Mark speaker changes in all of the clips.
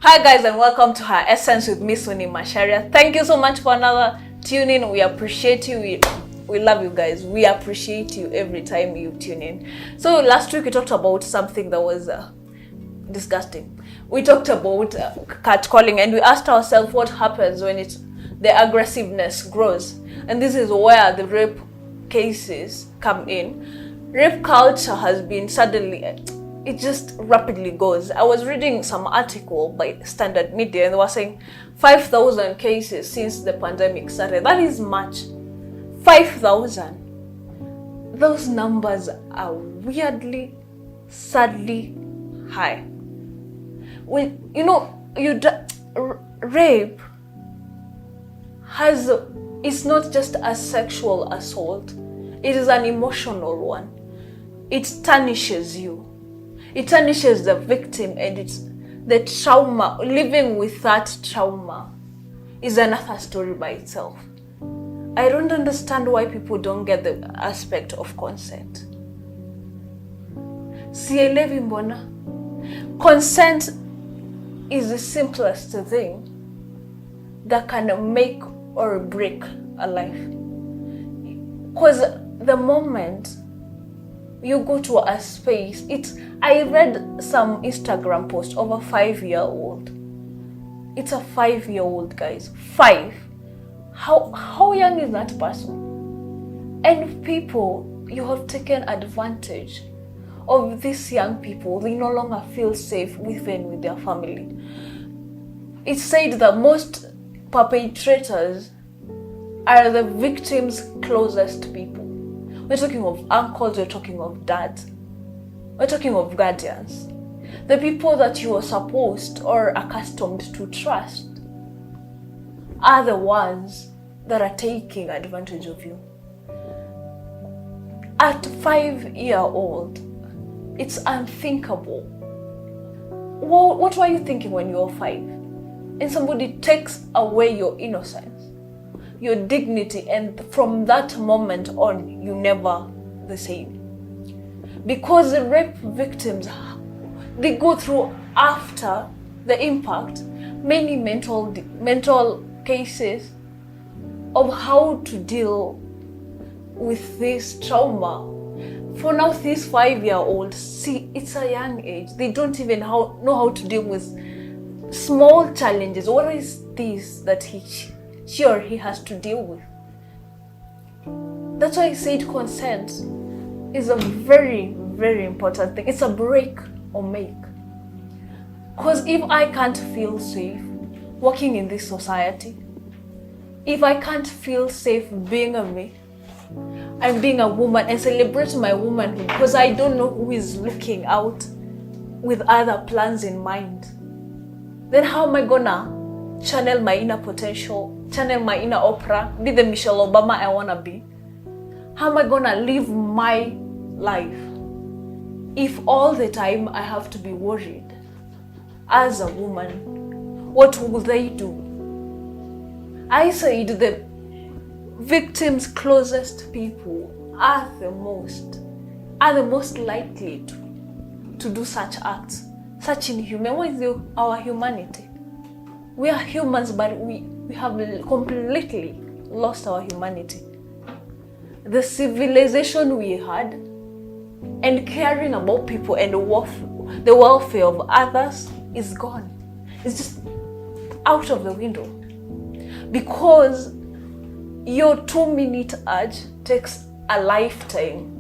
Speaker 1: Hi guys, and welcome to Her Essence with Miss Winnie Masharia. Thank you so much for another tuning. We appreciate you. We love you guys. We appreciate you every time you tune in. So last week we talked about something that was disgusting. We talked about catcalling, and we asked ourselves what happens when the aggressiveness grows. And this is where the rape cases come in. Rape culture has been suddenly, it just rapidly goes. I was reading some article by Standard Media, and they were saying 5,000 cases since the pandemic started. That is much. 5,000. Those numbers are weirdly, sadly high. When rape it's not just a sexual assault. It is an emotional one. It tarnishes you. It tarnishes the victim, and it's the trauma. Living with that trauma is another story by itself. I don't understand why people don't get the aspect of consent. Sielewi mbona. Consent is the simplest thing that can make or break a life. Because the moment you go to a space, I read some Instagram post of a 5-year-old. It's a 5-year-old, guys. 5. How young is that person? And people, you have taken advantage of these young people. They no longer feel safe within with their family. It's said that most perpetrators are the victims' closest people. We're talking of uncles, we're talking of dads, we're talking of guardians. The people that you are supposed or accustomed to trust are the ones that are taking advantage of you. At 5-year-old, it's unthinkable. What were you thinking when you were 5? And somebody takes away your innocence, your dignity, and from that moment on, you never the same. Because the rape victims, they go through, after the impact, many mental cases of how to deal with this trauma. For now, this 5-year-old, see, it's a young age. They don't even know how to deal with small challenges. What is this that she or he has to deal with? That's why I said consent is a very, very important thing. It's a break or make. Because if I can't feel safe working in this society, if I can't feel safe being a me, I'm being a woman, and celebrate my womanhood, because I don't know who is looking out with other plans in mind, then how am I gonna channel my inner potential, channel my inner Oprah, be the Michelle Obama I wanna be? How am I gonna live my life if all the time I have to be worried as a woman? What will they do? I said the victims' closest people are the most likely to do such acts, such inhuman. What is our humanity? We are humans, but we have completely lost our humanity. The civilization we had, and caring about people and the welfare of others is gone. It's just out of the window. Because your 2-minute urge takes a lifetime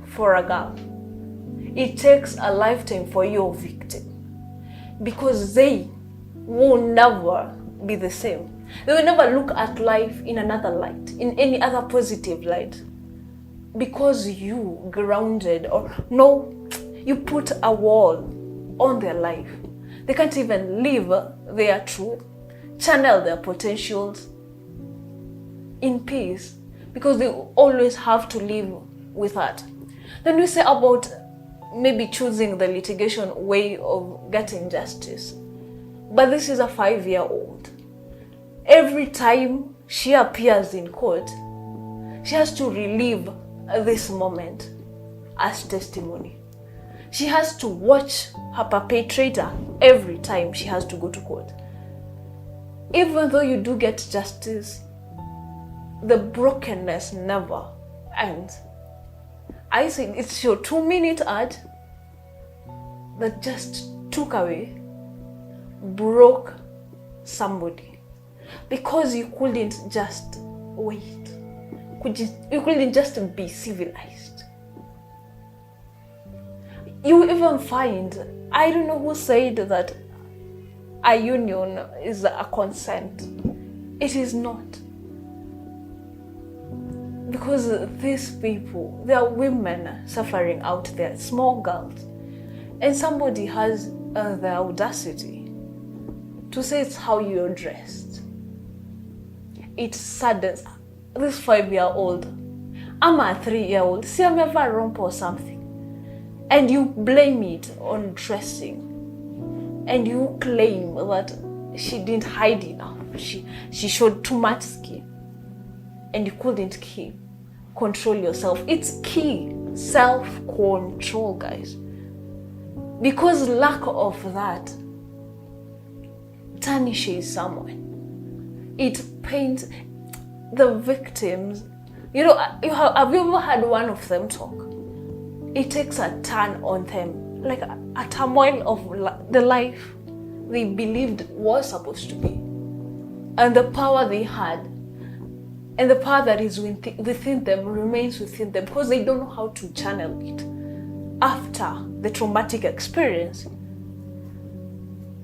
Speaker 1: for a girl. It takes a lifetime for your victim. Because they will never be the same. They will never look at life in another light, in any other positive light. Because you grounded you put a wall on their life. They can't even live their truth, channel their potentials in peace, because they always have to live with that. Then we say about maybe choosing the litigation way of getting justice. But this is a 5-year-old. Every time she appears in court, she has to relive this moment as testimony. She has to watch her perpetrator every time she has to go to court. Even though you do get justice, the brokenness never ends. I think it's your 2-minute ad that just took away, broke somebody, because you couldn't just wait. You couldn't just be civilized. You even find, I don't know who said that a union is a consent. It is not. Because these people, they are women suffering out there, small girls. And somebody has the audacity to say it's how you're dressed. It saddens. This 5-year-old, I'm a 3-year-old, see I'm ever romp or something. And you blame it on dressing. And you claim that she didn't hide enough. She showed too much skin. And you couldn't control yourself. It's key. Self-control, guys. Because lack of that tarnishes someone. It paints the victims. Have you ever had one of them talk? It takes a turn on them, like a turmoil of the life they believed was supposed to be, and the power they had, and the power that is within them remains within them because they don't know how to channel it after the traumatic experience.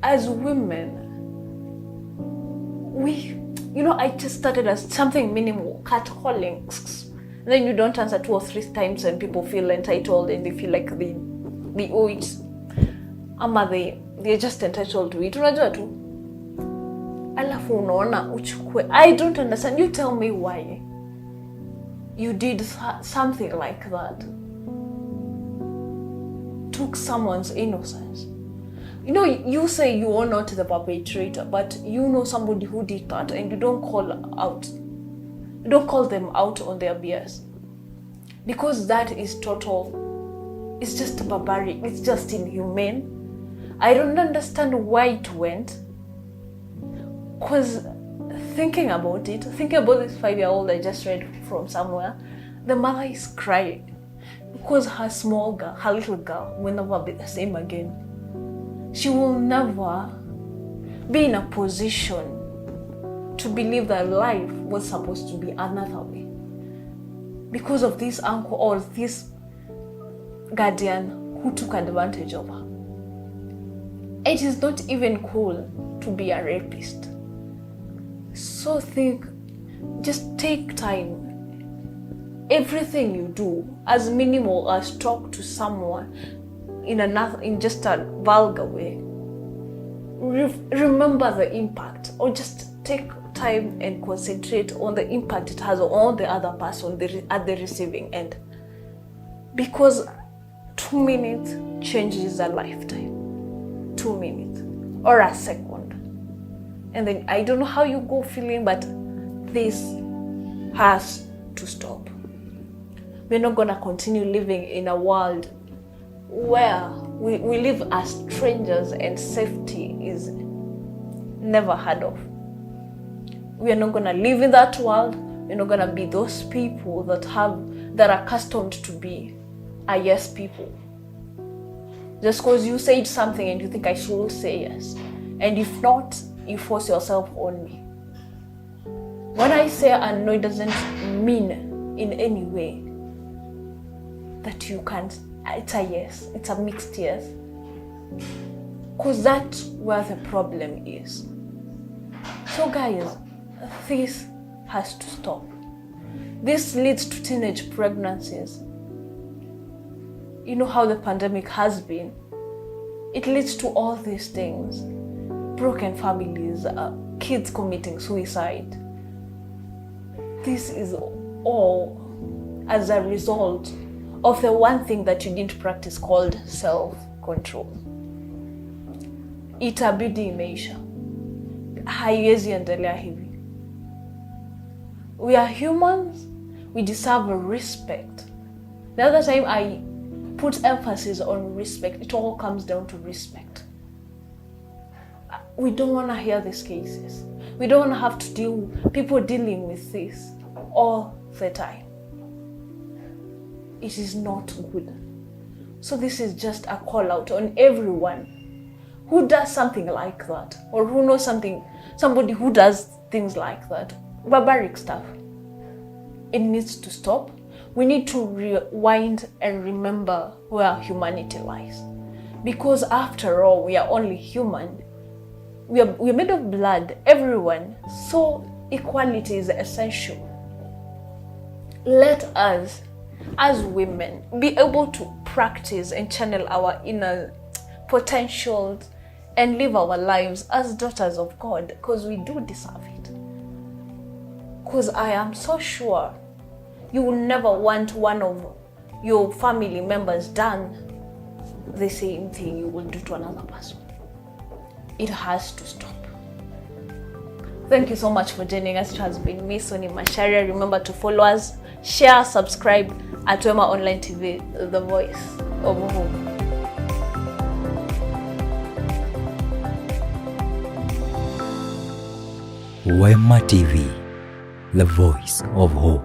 Speaker 1: As women, I just started as something minimal, catcalling. Then you don't answer 2 or 3 times and people feel entitled and they feel like they owe it. They're just entitled to it. Unajua tu. Alafu unaona uchukue. I don't understand. You tell me why you did something like that. Took someone's innocence. You say you are not the perpetrator, but you know somebody who did that and you don't call out. You don't call them out on their BS. Because that is total, it's just barbaric, it's just inhumane. I don't understand why it went. Because thinking about this 5-year-old I just read from somewhere, the mother is crying. Because her small girl, her little girl, will never be the same again. She will never be in a position to believe that life was supposed to be another way. Because of this uncle or this guardian who took advantage of her. It is not even cool to be a rapist. So just take time. Everything you do, as minimal as talk to someone in just a vulgar way. Remember the impact, or just take time and concentrate on the impact it has on the other person at the receiving end. Because 2 minutes changes a lifetime. 2 minutes or a second. And then I don't know how you go feeling, but this has to stop. We're not gonna continue living in a world where we live as strangers and safety is never heard of. We are not gonna live in that world. We're not gonna be those people that are accustomed to be a yes people. Just because you said something and you think I should say yes. And if not, you force yourself on me. When I say a no, it doesn't mean in any way that you can't. It's a yes. It's a mixed yes. Because that's where the problem is. So guys, this has to stop. This leads to teenage pregnancies. You know how the pandemic has been. It leads to all these things. Broken families, kids committing suicide. This is all as a result of the one thing that you didn't practice called self-control. Itabidi imeisha. Haiwezi endelea hivi. We are humans. We deserve respect. The other time I put emphasis on respect. It all comes down to respect. We don't want to hear these cases. We don't want to have to people dealing with this all the time. It is not good. So this is just a call out on everyone who does something like that, or who knows somebody who does things like that, barbaric stuff. It needs to stop. We need to rewind and remember where humanity lies. Because after all, we are only human. We're made of blood, everyone. So equality is essential. Let us, as women, be able to practice and channel our inner potentials and live our lives as daughters of God, because we do deserve it. Because I am so sure you will never want one of your family members done the same thing you will do to another person. It has to stop. Thank you so much for joining us. It has been me, Soni Masharia. Remember to follow us, share, subscribe at Wema Online TV, the voice of hope.
Speaker 2: Wema TV, the voice of hope.